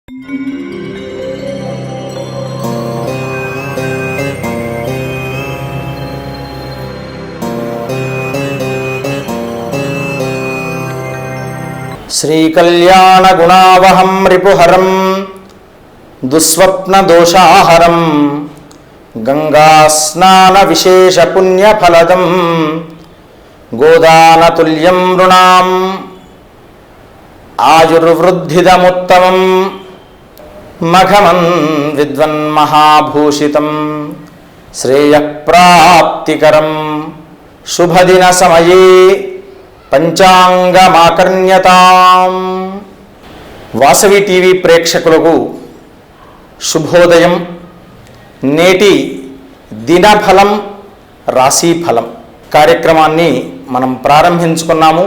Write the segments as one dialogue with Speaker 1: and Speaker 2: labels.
Speaker 1: శ్రీకళ్యాణ గుణావహం రిపుహరం దుస్వప్న దోషాహరం గంగాస్నాన విశేష పుణ్యఫలదం గోదానతుల్యం నృణాం ఆయుర్వృద్ధిదముత్తమం మఘమన్ విద్వన్మహాభూషితం శ్రేయప్రాప్తికరం శుభదిన సమయే పంచాంగమాకర్ణ్యతాం. వాసవి టీవీ ప్రేక్షకులకు శుభోదయం. నేటి దినఫలం రాశిఫలం కార్యక్రమాన్ని మనం ప్రారంభించుకున్నాము.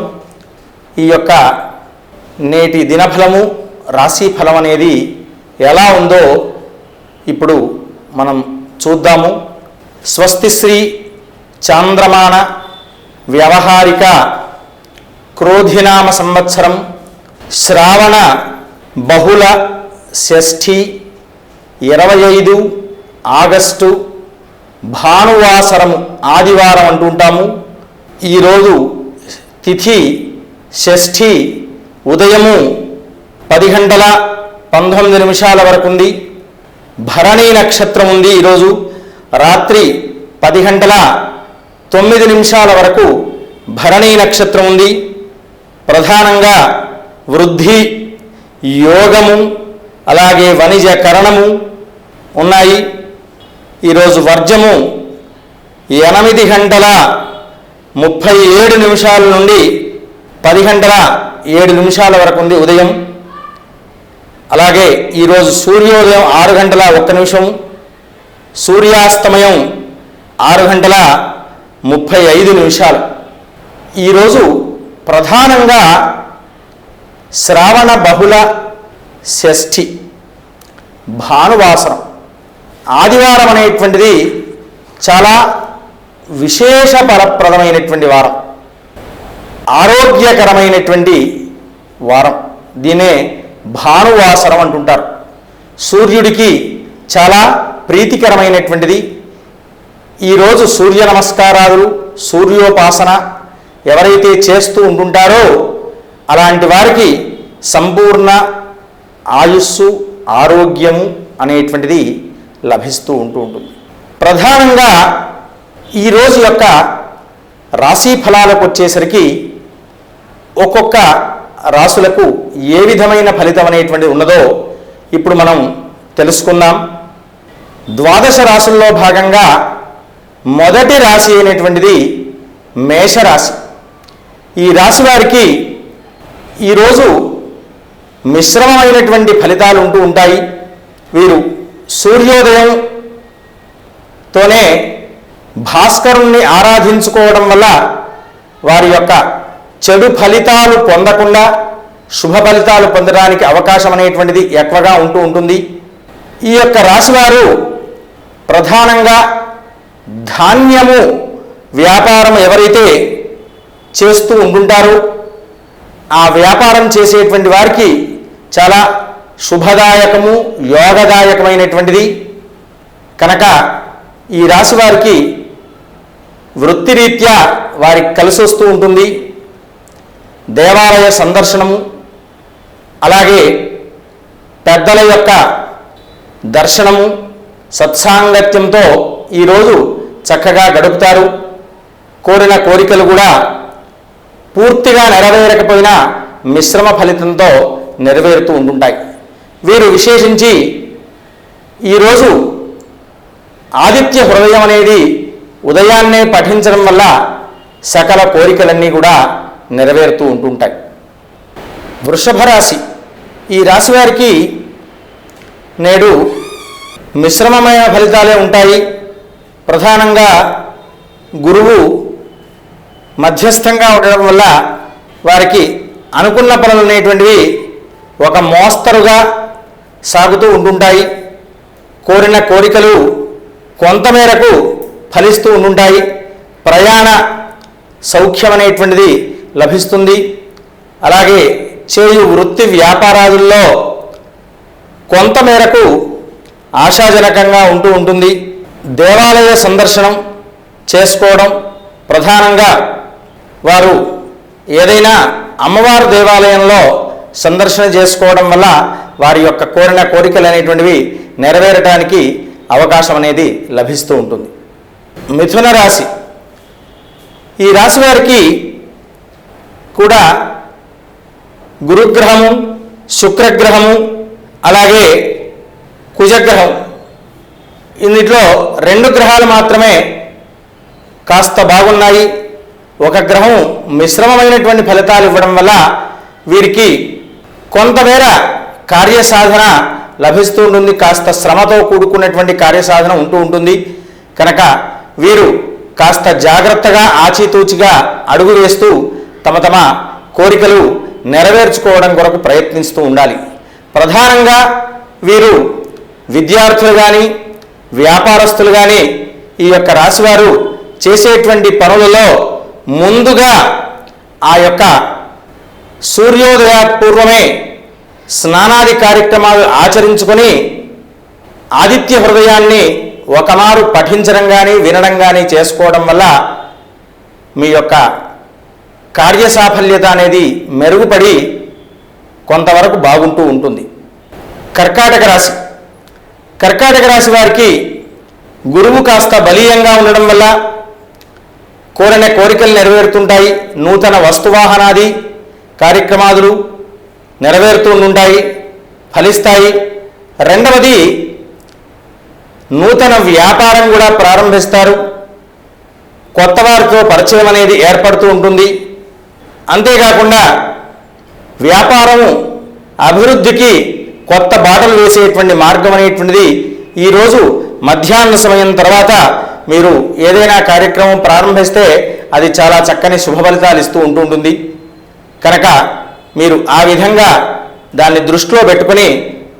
Speaker 1: ఈ యొక్క నేటి దినఫలము రాశిఫలం అనేది ఎలా ఉందో ఇప్పుడు మనం చూద్దాము. స్వస్తిశ్రీ చాంద్రమాన వ్యవహారిక క్రోధినామ సంవత్సరం శ్రావణ బహుళ షష్ఠి 25 ఆగస్టు భానువాసరము ఆదివారం అంటుంటాము. ఈరోజు తిథి షష్ఠి ఉదయము 10 గంటల 19 నిమిషాల వరకు ఉంది. భరణీ నక్షత్రం ఉంది. ఈరోజు రాత్రి 10 గంటల 9 నిమిషాల వరకు భరణీ నక్షత్రం ఉంది. ప్రధానంగా వృద్ధి యోగము అలాగే వణిజ కరణము ఉన్నాయి. ఈరోజు వర్జము 8 గంటల 37 నిమిషాల నుండి 10 గంటల 7 నిమిషాల వరకు ఉంది ఉదయం. అలాగే ఈరోజు సూర్యోదయం 6 గంటల 1 నిమిషం, సూర్యాస్తమయం 6 గంటల 35 నిమిషాలు. ఈరోజు ప్రధానంగా శ్రావణ బహుళ షష్ఠి భానువాసరం ఆదివారం అనేటువంటిది చాలా విశేష ఫలప్రదమైనటువంటి వారం, ఆరోగ్యకరమైనటువంటి వారం. దీన్నే భానువాసరం అంటుంటారు. సూర్యుడికి చాలా ప్రీతికరమైనటువంటిది. ఈరోజు సూర్య నమస్కారాలు సూర్యోపాసన ఎవరైతే చేస్తూ ఉంటుంటారో అలాంటి వారికి సంపూర్ణ ఆయుస్సు ఆరోగ్యము అనేటువంటిది లభిస్తూ ఉంటుంది. ప్రధానంగా ఈరోజు యొక్క రాశి ఫలాలకు వచ్చేసరికి ఒక్కొక్క రాశులకు ఏ విధమైన ఫలితం అనేటువంటిది ఉన్నదో ఇప్పుడు మనం తెలుసుకుందాం. ద్వాదశ రాశుల్లో భాగంగా మొదటి రాశి అయినటువంటిది మేషరాశి. ఈ రాశి వారికి ఈరోజు మిశ్రమమైనటువంటి ఫలితాలు ఉంటూ ఉంటాయి. వీరు సూర్యోదయంతోనే భాస్కరుణ్ణి ఆరాధించుకోవడం వల్ల వారి యొక్క చెడు ఫలితాలు పొందకుండా శుభ ఫలితాలు పొందడానికి అవకాశం అనేటువంటిది ఎక్కువగా ఉంటూ ఉంటుంది. ఈ యొక్క రాశివారు ప్రధానంగా ధాన్యము వ్యాపారం ఎవరైతే చేస్తూ ఉంటుంటారో ఆ వ్యాపారం చేసేటువంటి వారికి చాలా శుభదాయకము యోగదాయకమైనటువంటిది కనుక ఈ రాశి వారికి వృత్తిరీత్యా వారికి కలిసి వస్తూ ఉంటుంది. దేవాలయ సందర్శనము అలాగే పెద్దల యొక్క దర్శనము సత్సాంగత్యంతో ఈరోజు చక్కగా గడుపుతారు. కోరిన కోరికలు కూడా పూర్తిగా నెరవేరకపోయినా మిశ్రమ ఫలితంతో నెరవేరుతూ ఉంటుంటాయి. వీరు విశేషించి ఈరోజు ఆదిత్య హృదయం అనేది ఉదయాన్నే పఠించడం వల్ల సకల కోరికలన్నీ కూడా నెరవేరుతూ ఉంటుంటాయి. వృషభ రాశి. ఈ రాశి వారికి నేడు మిశ్రమమైన ఫలితాలే ఉంటాయి. ప్రధానంగా గురువు మధ్యస్థంగా ఉండడం వల్ల వారికి అనుకున్న పనులు అనేటువంటివి ఒక మోస్తరుగా సాగుతూ ఉంటుంటాయి. కోరిన కోరికలు కొంతమేరకు ఫలిస్తూ ఉంటుంటాయి. ప్రయాణ సౌఖ్యం అనేటువంటిది లభిస్తుంది. అలాగే చేయు వృత్తి వ్యాపారాదుల్లో కొంతమేరకు ఆశాజనకంగా ఉంటూ ఉంటుంది. దేవాలయ సందర్శనం చేసుకోవడం, ప్రధానంగా వారు ఏదైనా అమ్మవారి దేవాలయంలో సందర్శన చేసుకోవడం వల్ల వారి యొక్క కోరిన కోరికలు అనేటువంటివి నెరవేరడానికి అవకాశం అనేది లభిస్తూ ఉంటుంది. మిథున రాశి, ఈ రాశి వారికి కూడా గురుగ్రహము, శుక్రగ్రహము, అలాగే కుజగ్రహం, ఇన్నిట్లో 2 గ్రహాలు మాత్రమే కాస్త బాగున్నాయి. ఒక గ్రహం మిశ్రమమైనటువంటి ఫలితాలు ఇవ్వడం వల్ల వీరికి కొంతమేర కార్యసాధన లభిస్తూ ఉంటుంది. కాస్త శ్రమతో కూడుకున్నటువంటి కార్యసాధన ఉంటూ ఉంటుంది. కనుక వీరు కాస్త జాగ్రత్తగా ఆచితూచిగా అడుగు వేస్తూ తమ తమ కోరికలు నెరవేర్చుకోవడం కొరకు ప్రయత్నిస్తూ ఉండాలి. ప్రధానంగా వీరు విద్యార్థులు కానీ వ్యాపారస్తులు కానీ ఈ యొక్క రాశివారు చేసేటువంటి పనులలో ముందుగా ఆ యొక్క సూర్యోదయ పూర్వమే స్నానాది కార్యక్రమాలు ఆచరించుకొని ఆదిత్య హృదయాన్ని ఒకమారు పఠించడం కానీ వినడం కానీ చేసుకోవడం వల్ల మీ యొక్క కార్యసాఫల్యత అనేది మెరుగుపడి కొంతవరకు బాగుంటూ ఉంటుంది. కర్కాటక రాశి, కర్కాటక రాశి వారికి గురువు కాస్త బలీయంగా ఉండడం వల్ల కోరిన కోరికలు నెరవేరుతుంటాయి. నూతన వస్తువాహనాది కార్యక్రమాలు నెరవేరుతూ ఉంటాయి, ఫలిస్తాయి. రెండవది, నూతన వ్యాపారం కూడా ప్రారంభిస్తారు. కొత్త వారితో పరిచయం అనేది ఏర్పడుతూ ఉంటుంది. అంతేకాకుండా వ్యాపారము అభివృద్ధికి కొత్త బాటలు వేసేటువంటి మార్గం అనేటువంటిది ఈరోజు మధ్యాహ్న సమయం తర్వాత మీరు ఏదైనా కార్యక్రమం ప్రారంభిస్తే అది చాలా చక్కని శుభ ఫలితాలు ఇస్తూ ఉంటుంది. కనుక మీరు ఆ విధంగా దాన్ని దృష్టిలో పెట్టుకుని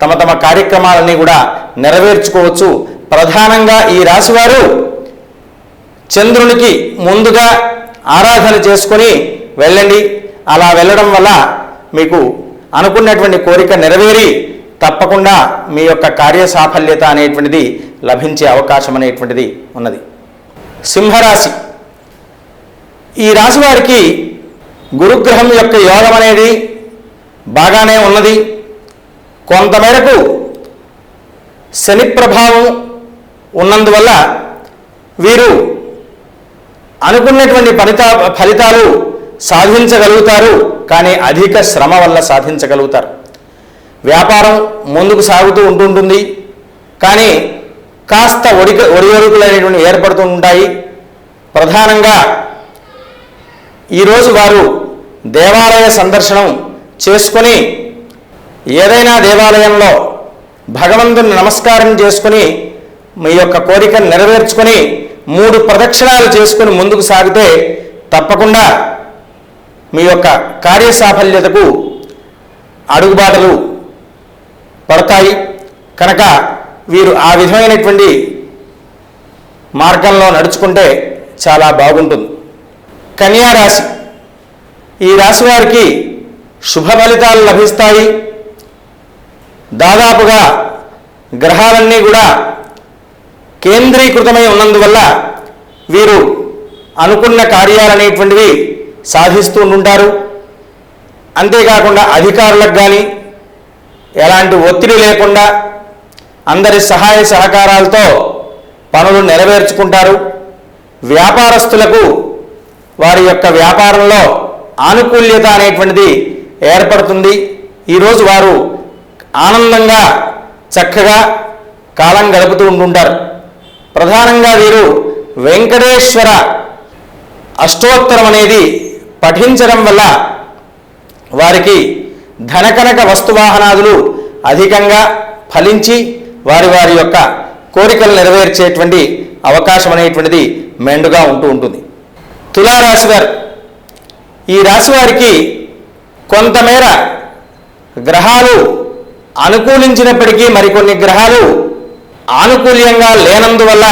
Speaker 1: తమ తమ కార్యక్రమాలని కూడా నెరవేర్చుకోవచ్చు. ప్రధానంగా ఈ రాశివారు చంద్రునికి ముందుగా ఆరాధన చేసుకొని వెళ్ళండి. అలా వెళ్ళడం వల్ల మీకు అనుకున్నటువంటి కోరిక నెరవేరి తప్పకుండా మీ యొక్క కార్యసాఫల్యత అనేటువంటిది లభించే అవకాశం అనేటువంటిది ఉన్నది. సింహరాశి, ఈ రాశి వారికి గురుగ్రహం యొక్క యోగం అనేది బాగానే ఉన్నది. కొంతమేరకు శని ప్రభావం ఉన్నందువల్ల వీరు అనుకున్నటువంటి ఫలితాలు సాధించగలుగుతారు. కానీ అధిక శ్రమ వల్ల సాధించగలుగుతారు. వ్యాపారం ముందుకు సాగుతూ ఉంటుంటుంది. కానీ కాస్త ఒడివడుకులు అనేటువంటి ఏర్పడుతూ ఉంటాయి. ప్రధానంగా ఈరోజు వారు దేవాలయ సందర్శనం చేసుకొని ఏదైనా దేవాలయంలో భగవంతుని నమస్కారం చేసుకొని మీ యొక్క కోరికను నెరవేర్చుకొని 3 ప్రదక్షిణాలు చేసుకొని ముందుకు సాగితే తప్పకుండా మీ యొక్క కార్యసాఫల్యతకు అడుగుబాటలు పడతాయి. కనుక వీరు ఆ విధమైనటువంటి మార్గంలో నడుచుకుంటే చాలా బాగుంటుంది. కన్యా రాశి, ఈ రాశి వారికి శుభ ఫలితాలు లభిస్తాయి. దాదాపుగా గ్రహాలన్నీ కూడా కేంద్రీకృతమై ఉన్నందువల్ల వీరు అనుకున్న కార్యాలనేటువంటివి సాధిస్తూ ఉంటారు. అంతేకాకుండా అధికారులకు కానీ ఎలాంటి ఒత్తిడి లేకుండా అందరి సహాయ సహకారాలతో పనులు నెరవేర్చుకుంటారు. వ్యాపారస్తులకు వారి యొక్క వ్యాపారంలో ఆనుకూల్యత అనేటువంటిది ఏర్పడుతుంది. ఈరోజు వారు ఆనందంగా చక్కగా కాలం గడుపుతూ ఉంటుంటారు. ప్రధానంగా వీరు వెంకటేశ్వర అష్టోత్తరం అనేది పఠించడం వల్ల వారికి ధనకనక వస్తువాహనాదులు అధికంగా ఫలించి వారి వారి యొక్క కోరికలు నెరవేర్చేటువంటి అవకాశం అనేటువంటిది మెండుగా ఉంటూ ఉంటుంది. తులారాశి వారు, ఈ రాశి వారికి కొంతమేర గ్రహాలు అనుకూలించినప్పటికీ మరికొన్ని గ్రహాలు ఆనుకూల్యంగా లేనందువల్ల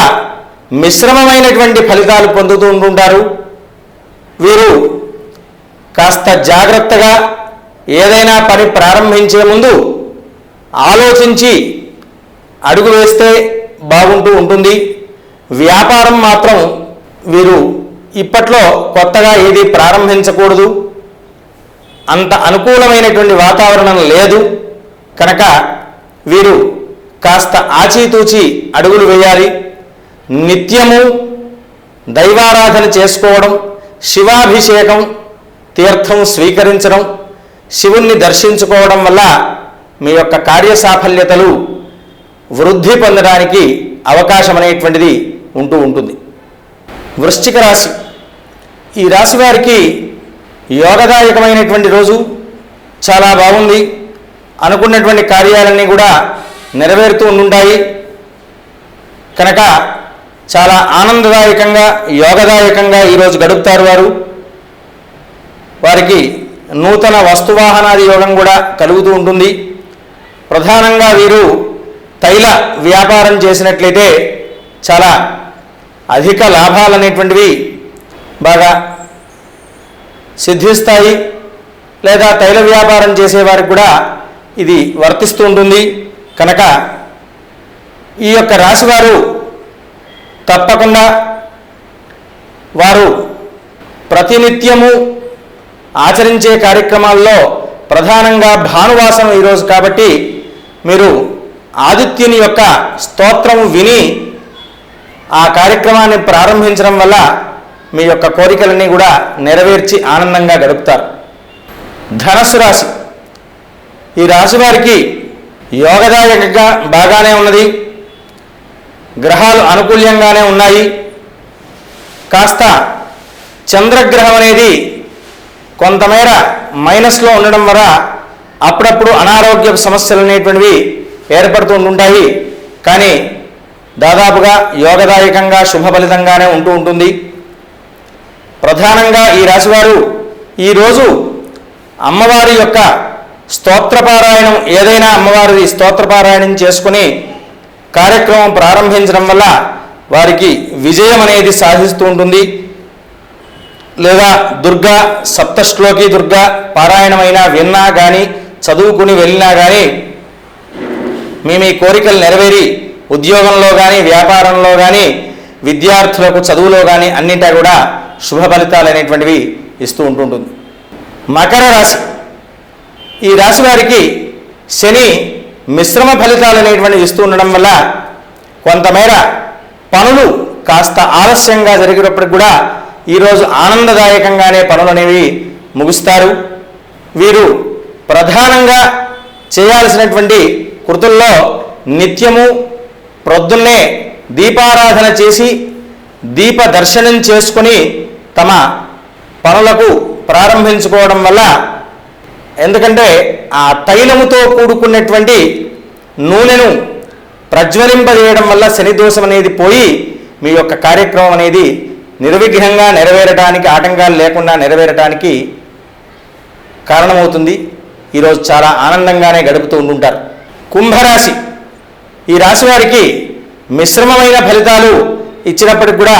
Speaker 1: మిశ్రమమైనటువంటి ఫలితాలు పొందుతూ ఉంటుంటారు. వీరు కాస్త జాగ్రత్తగా ఏదైనా పని ప్రారంభించే ముందు ఆలోచించి అడుగు వేస్తే బాగుంటూ ఉంటుంది. వ్యాపారం మాత్రం వీరు ఇప్పట్లో కొత్తగా ఏది ప్రారంభించకూడదు, అంత అనుకూలమైనటువంటి వాతావరణం లేదు కనుక వీరు కాస్త ఆచితూచి అడుగులు వేయాలి. నిత్యము దైవారాధన చేసుకోవడం, శివాభిషేకం, తీర్థం స్వీకరించడం, శివుణ్ణి దర్శించుకోవడం వల్ల మీ యొక్క కార్యసాఫల్యతలు వృద్ధి పొందడానికి అవకాశం అనేటువంటిది ఉంటూ ఉంటుంది. వృశ్చిక రాశి, ఈ రాశి వారికి యోగదాయకమైనటువంటి రోజు, చాలా బాగుంది. అనుకున్నటువంటి కార్యాలన్నీ కూడా నెరవేరుతూ ఉండుంటాయి కనుక చాలా ఆనందదాయకంగా యోగదాయకంగా ఈరోజు గడుపుతారు. వారికి నూతన వస్తువాహనాది యోగం కూడా కలుగుతూ ఉంటుంది. ప్రధానంగా వీరు తైల వ్యాపారం చేసినట్లయితే చాలా అధిక లాభాలు అనేటువంటివి బాగా సిద్ధిస్తాయి. లేదా తైల వ్యాపారం చేసేవారికి కూడా ఇది వర్తిస్తూ ఉంటుంది కనుక ఈ యొక్క రాశివారు తప్పకుండా వారు ప్రతినిత్యము ఆచరించే కార్యక్రమాల్లో ప్రధానంగా భానువాసం ఈరోజు కాబట్టి మీరు ఆదిత్యుని యొక్క స్తోత్రం విని ఆ కార్యక్రమాన్ని ప్రారంభించడం వల్ల మీ యొక్క కోరికలన్నీ కూడా నెరవేర్చి ఆనందంగా గడుపుతారు. ధనస్సు రాశి, ఈ రాశి వారికి యోగదాయకంగా బాగానే ఉన్నది. గ్రహాలు అనుకూల్యంగానే ఉన్నాయి. కాస్త చంద్రగ్రహం అనేది కొంతమేర మైనస్లో ఉండడం వల్ల అప్పుడప్పుడు అనారోగ్య సమస్యలు అనేటువంటివి ఏర్పడుతూ ఉంటాయి. కానీ దాదాపుగా యోగదాయకంగా శుభ ఫలితంగానే ఉంటూ ఉంటుంది. ప్రధానంగా ఈ రాశివారు ఈరోజు అమ్మవారి యొక్క స్తోత్రపారాయణం, ఏదైనా అమ్మవారి స్తోత్రపారాయణం చేసుకుని కార్యక్రమం ప్రారంభించడం వల్ల వారికి విజయం అనేది సాధిస్తూ ఉంటుంది. లేదా దుర్గా సప్తశ్లోకి దుర్గా పారాయణమైనా విన్నా కానీ చదువుకుని వెళ్ళినా కానీ మీ కోరికలు నెరవేరి ఉద్యోగంలో కానీ వ్యాపారంలో కానీ విద్యార్థులకు చదువులో కానీ అన్నింటా కూడా శుభ ఫలితాలు అనేటువంటివి ఇస్తూ ఉంటుంటుంది. మకర రాశి, ఈ రాశి వారికి శని మిశ్రమ ఫలితాలు అనేటువంటివి ఇస్తూ ఉండడం వల్ల కొంతమేర పనులు కాస్త ఆలస్యంగా జరిగినప్పటికి కూడా ఈరోజు ఆనందదాయకంగానే పనులు అనేవి ముగుస్తారు. వీరు ప్రధానంగా చేయాల్సినటువంటి కృతుల్లో నిత్యము ప్రొద్దున్నే దీపారాధన చేసి దీప దర్శనం చేసుకొని తమ పనులకు ప్రారంభించుకోవడం వల్ల, ఎందుకంటే ఆ తైలముతో కూడుకున్నటువంటి నూనెను ప్రజ్వలింపజేయడం వల్ల శని దోషం అనేది పోయి మీ యొక్క కార్యక్రమం అనేది నిర్విఘ్నంగా నెరవేరడానికి, ఆటంకాలు లేకుండా నెరవేరడానికి కారణమవుతుంది. ఈరోజు చాలా ఆనందంగానే గడుపుతూ ఉంటుంటారు. కుంభరాశి, ఈ రాశి వారికి మిశ్రమమైన ఫలితాలు ఇచ్చినప్పటికి కూడా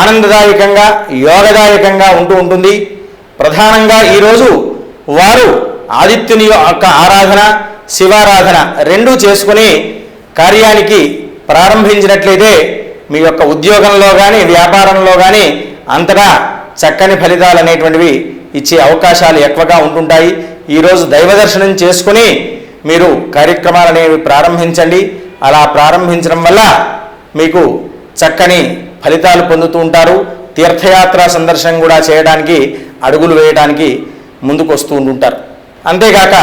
Speaker 1: ఆనందదాయకంగా యోగదాయకంగా ఉంటూ ఉంటుంది. ప్రధానంగా ఈరోజు వారు ఆదిత్యుని యొక్క ఆరాధన, శివారాధన రెండూ చేసుకుని కార్యానికి ప్రారంభించినట్లయితే మీ యొక్క ఉద్యోగంలో కానీ వ్యాపారంలో కానీ అంతటా చక్కని ఫలితాలు అనేటువంటివి ఇచ్చే అవకాశాలు ఎక్కువగా ఉంటుంటాయి. ఈరోజు దైవ దర్శనం చేసుకుని మీరు కార్యక్రమాలు అనేవి ప్రారంభించండి. అలా ప్రారంభించడం వల్ల మీకు చక్కని ఫలితాలు పొందుతూ ఉంటారు. తీర్థయాత్ర సందర్శనం కూడా చేయడానికి, అడుగులు వేయడానికి ముందుకు వస్తూ ఉంటుంటారు. అంతేగాక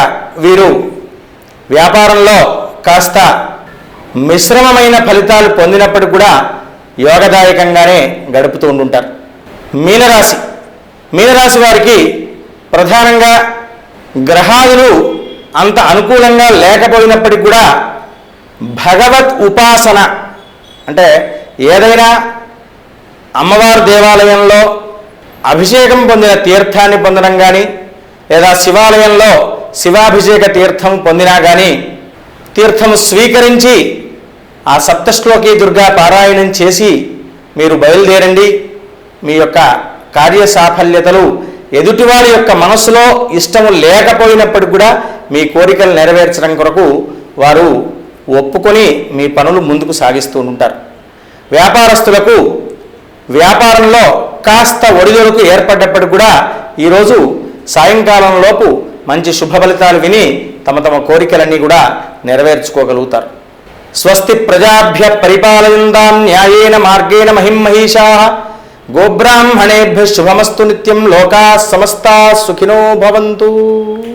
Speaker 1: వీరు వ్యాపారంలో కాస్త మిశ్రమమైన ఫలితాలు పొందినప్పటికి కూడా యోగదాయకంగానే గడుపుతూ ఉంటుంటారు. మీనరాశి, మీనరాశి వారికి ప్రధానంగా గ్రహాలు అంత అనుకూలంగా లేకపోయినప్పటికి కూడా భగవత్ ఉపాసన, అంటే ఏదైనా అమ్మవారి దేవాలయంలో అభిషేకం పొందిన తీర్థాన్ని పొందడం కానీ, లేదా శివాలయంలో శివాభిషేక తీర్థం పొందినా కానీ తీర్థం స్వీకరించి ఆ సప్తశ్లోకి దుర్గా పారాయణం చేసి మీరు బయలుదేరండి. మీ యొక్క కార్యసాఫల్యతలు ఎదుటివారి యొక్క మనసులో ఇష్టము లేకపోయినప్పటికి కూడా మీ కోరికలు నెరవేర్చడం కొరకు వారు ఒప్పుకొని మీ పనులు ముందుకు సాగిస్తూ ఉంటారు. వ్యాపారస్తులకు వ్యాపారంలో కాస్త ఒడిదొడుకు ఏర్పడ్డప్పటికి కూడా ఈరోజు సాయంకాలంలోపు మంచి శుభ ఫలితాలు విని తమ తమ కోరికలన్నీ కూడా నెరవేర్చుకోగలుగుతారు. స్వస్తి ప్రజాభ్య పరిపాలయంతాం న్యాయేన మార్గేణ మహిమహీషాః గోబ్రాహ్మణేభ్యః శుభమస్తు నిత్యం లోకాః సమస్తాః సుఖినో భవంతు.